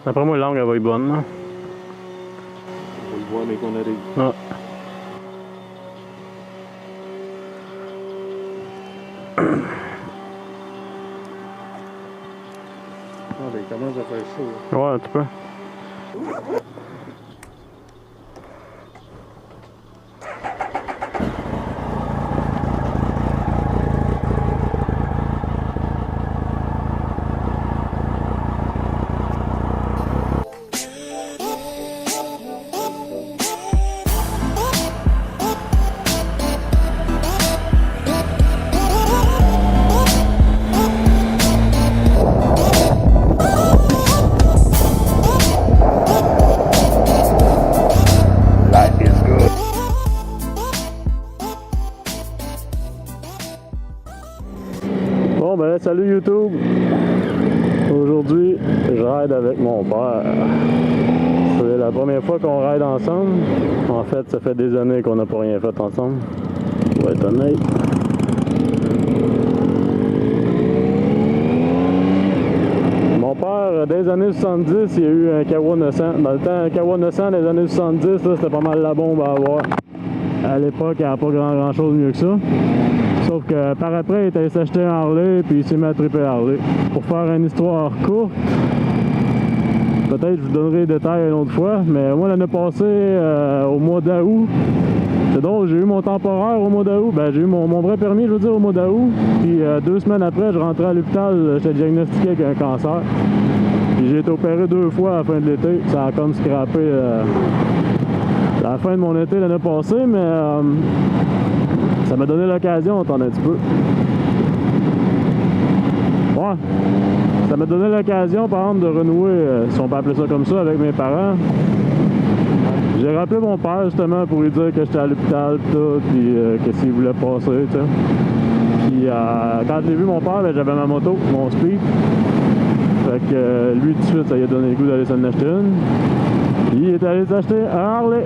D'après moi, l'angle, elle va être bonne. Là. On va le voir, mais qu'on arrive. Ah. Ah, ben, il commence à faire chaud. Là. Ouais, un petit peu. Bon ben salut YouTube. Aujourd'hui je ride avec mon père. C'est la première fois qu'on ride ensemble. En fait ça fait des années qu'on n'a pas rien fait ensemble. Pour être honnête. Mon père, dès les années 70, il y a eu un Kawa 900. Dans le temps, un Kawa 900 des années 70, c'était pas mal la bombe à avoir. À l'époque, il n'y avait pas grand chose mieux que ça. Sauf que par après, il était allé s'acheter un Harley, puis il s'est mis à triper Harley. Pour faire une histoire courte, peut-être je vous donnerai les détails une autre fois, mais moi l'année passée, au mois d'août, c'est drôle, j'ai eu mon temporaire au mois d'août, ben j'ai eu mon vrai permis, je veux dire, au mois d'août, puis 2 semaines après, je rentrais à l'hôpital, j'étais diagnostiqué avec un cancer. Puis j'ai été opéré 2 fois à la fin de l'été, ça a comme scrappé la fin de mon été l'année passée, mais ça m'a donné l'occasion d'entendre un petit peu. Ouais. Ça m'a donné l'occasion, par exemple, de renouer, si on peut appeler ça comme ça, avec mes parents. J'ai rappelé mon père, justement, pour lui dire que j'étais à l'hôpital, tout, puis que s'il voulait passer, tu sais. Puis quand j'ai vu mon père, ben, j'avais ma moto, mon speed. Fait que lui, tout de suite, ça lui a donné le goût d'aller s'en acheter une. Il est allé s'acheter un Harley.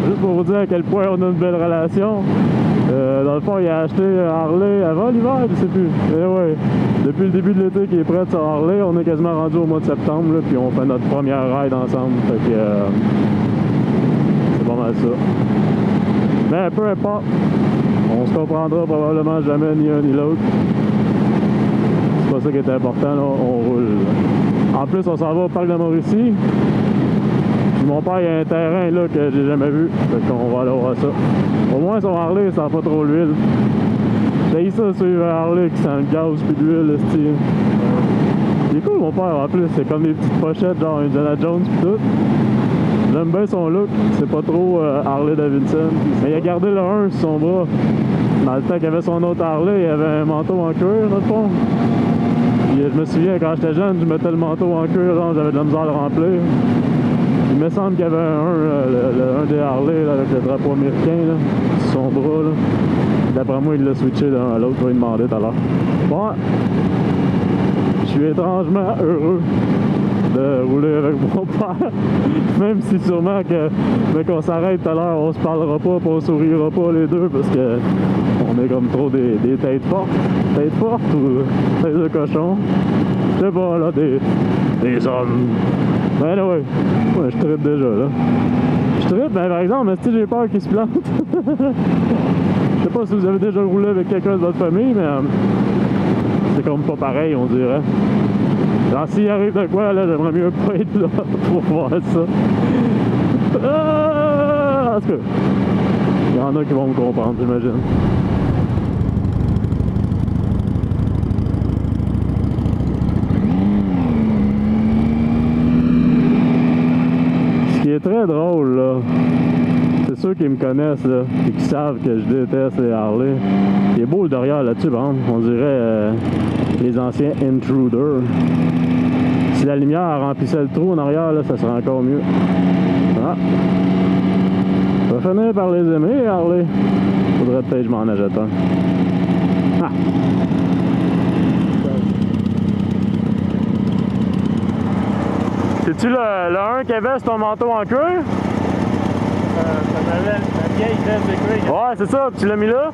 Juste pour vous dire à quel point on a une belle relation. Dans le fond, il a acheté un Harley avant l'hiver, je sais plus. Mais ouais, depuis le début de l'été qu'il est prêt sur Harley, on est quasiment rendu au mois de septembre, là, puis on fait notre première ride ensemble. Fait que c'est pas mal ça. Mais peu importe, on se comprendra probablement jamais ni un ni l'autre. C'est pas ça qui est important, là, on roule. En plus, on s'en va au parc de Mauricie. Mon père, il y a un terrain là que j'ai jamais vu, fait qu'on va aller voir ça. Au moins son Harley, ça sent pas trop l'huile. J'ai ça sur un Harley qui sent le gaz puis l'huile, le style. Il est cool mon père en plus, c'est comme des petites pochettes genre Indiana Jones pis tout. J'aime bien son look, c'est pas trop Harley Davidson. Mais il a gardé le 1 sur son bras. Dans le temps qu'il avait son autre Harley, il avait un manteau en cuir dans le fond. Puis je me souviens quand j'étais jeune, je mettais le manteau en cuir, j'avais de la misère à le remplir. Il me semble qu'il y avait un des Harley là, avec le drapeau américain là, sur son bras. D'après moi, il l'a switché d'un à l'autre, je vais lui demander tout à l'heure. Bon, je suis étrangement heureux de rouler avec mon père. Même si sûrement que mais qu'on s'arrête tout à l'heure, on se parlera pas, on sourira pas les deux parce que on est comme trop des têtes fortes. Têtes fortes ou têtes de cochon. Je sais pas là, des hommes. Ben là, ouais, je trippe déjà là. Je trippe, ben par exemple, mais si j'ai peur qu'il se plante. Je sais pas si vous avez déjà roulé avec quelqu'un de votre famille, mais c'est comme pas pareil, on dirait. Alors s'il arrive de quoi, là, j'aimerais mieux pas être là pour voir ça. En tout cas, il y en a qui vont me comprendre, j'imagine. Ce qui est très drôle, là, c'est ceux qui me connaissent, là, et qui savent que je déteste les Harley. Il est beau le derrière là-dessus, par exemple. On dirait les anciens Intruder. Si la lumière remplissait le trou en arrière, là, ça serait encore mieux. Ah. Je vais finir par les aimer, Harley. Faudrait peut-être que je m'en achète un. Ah. C'est-tu le 1 qui avait ton manteau en cuir? Ça m'avait la vieille veste de cuir. Ouais, c'est ça, tu l'as mis là?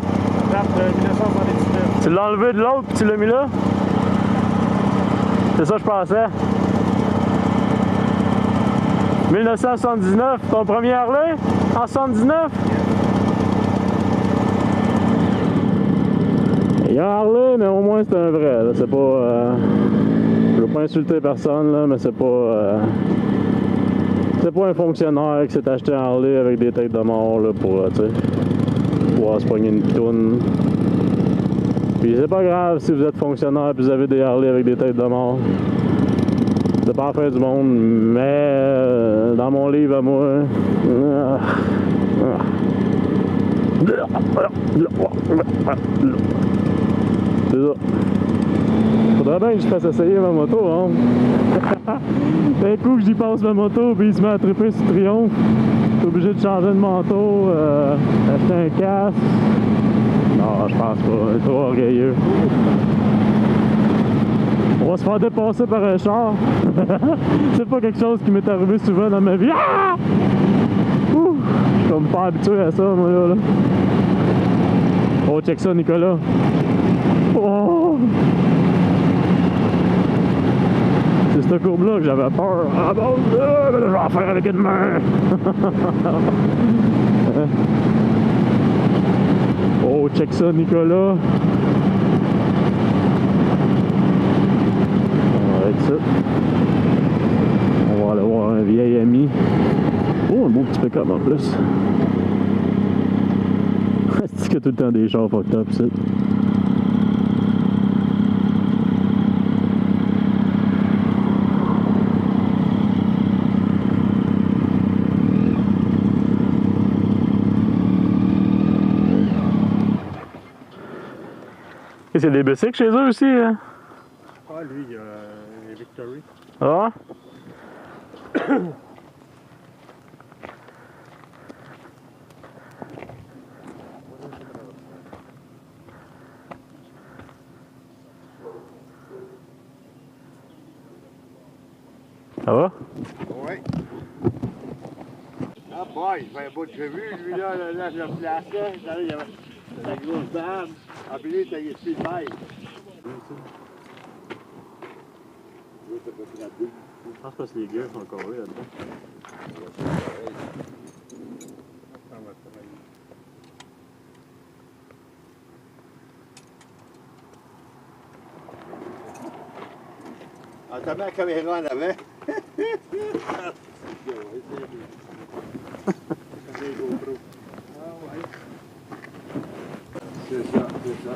Date de 1979. Tu l'as enlevé de l'autre puis tu l'as mis là? C'est ça que je pensais. 1979, ton premier Harley? En 79? Il y a un Harley, mais au moins c'est un vrai. Là. C'est pas... je veux pas insulter personne, là, mais c'est pas... c'est pas un fonctionnaire qui s'est acheté un Harley avec des têtes de mort là, pour, tu sais, pouvoir se pogner une toune. Puis c'est pas grave si vous êtes fonctionnaire et vous avez des Harley avec des têtes de mort. C'est pas la fin du monde, mais dans mon livre à moi... C'est ça. Faudrait bien que je fasse essayer ma moto, hein. D'un coup que j'y passe ma moto, puis il se met à triper sur Triomphe. Je suis obligé de changer de manteau, acheter un casque. Non, je pense pas. Il est trop orgueilleux. On va se faire dépasser par un char. C'est pas quelque chose qui m'est arrivé souvent dans ma vie. Ah! Ouh! Je suis comme pas habitué à ça, moi, là. Oh, check ça, Nicolas. Oh! C'est cette courbe-là que j'avais peur. Ah bon, je vais en faire avec une main. Oh, check ça, Nicolas. On va être ça. On va aller voir un vieil ami. Oh, un beau petit pick-up en plus. C'est qu'il y a tout le temps des chars fucked up, ça. Et c'est des bicycles chez eux aussi, hein? Ah, lui, il y a les Victory. Ah? Ça va? Ouais. Ah boy, il fait un bout de prévu, lui là, je le plaçais, il y avait la grosse dame. Ah puis lui, il était ici le bail. Je pense parce que les gars sont encore là-dedans. Ah, t'as mis la caméra en avant? C'est ça, c'est ça.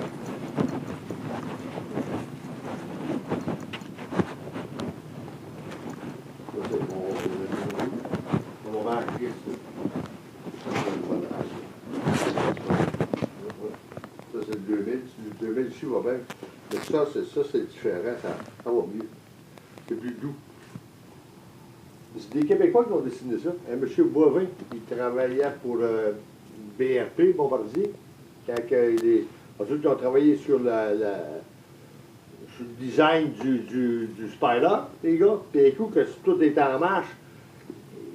On va marquer ça. Ça, c'est le 2000. Le 2000 ici va bien. Mais ça, c'est différent. Ça va mieux. C'est plus doux. C'est des Québécois qui ont dessiné ça. Un monsieur Boivin, qui travaillait pour BRP, Bombardier. Ensuite, ils ont travaillé sur sur le design du Spider, les gars. Puis d'un coup, que tout était en marche,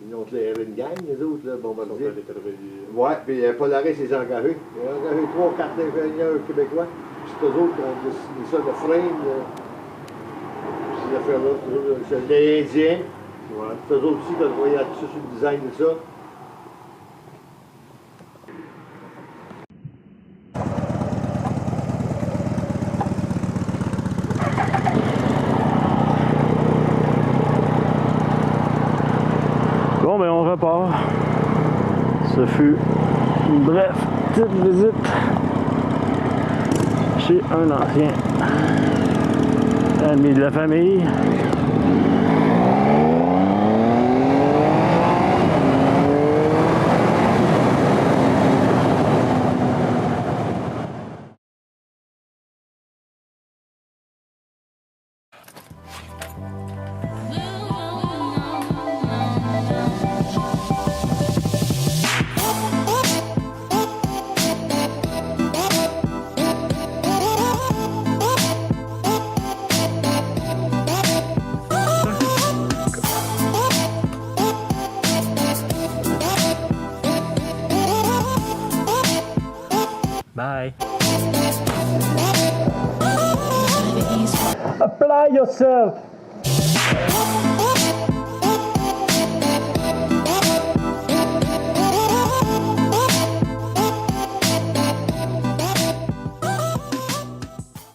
ils ont éclairé une gang, les autres, là, Bombardier. Ouais, puis Paul Arrêt s'est engagé. Il a engagé 3 ou 4 ingénieurs québécois. Puis c'est eux autres qui ont dessiné ça, le frame, ces affaires-là. C'est des Indiens. Ouais. C'est eux autres aussi qui ont travaillé là-dessus sur le design de ça. Bon, ben on repart. Ce fut une brève petite visite chez un ancien ami de la famille. Bye. Apply yourself.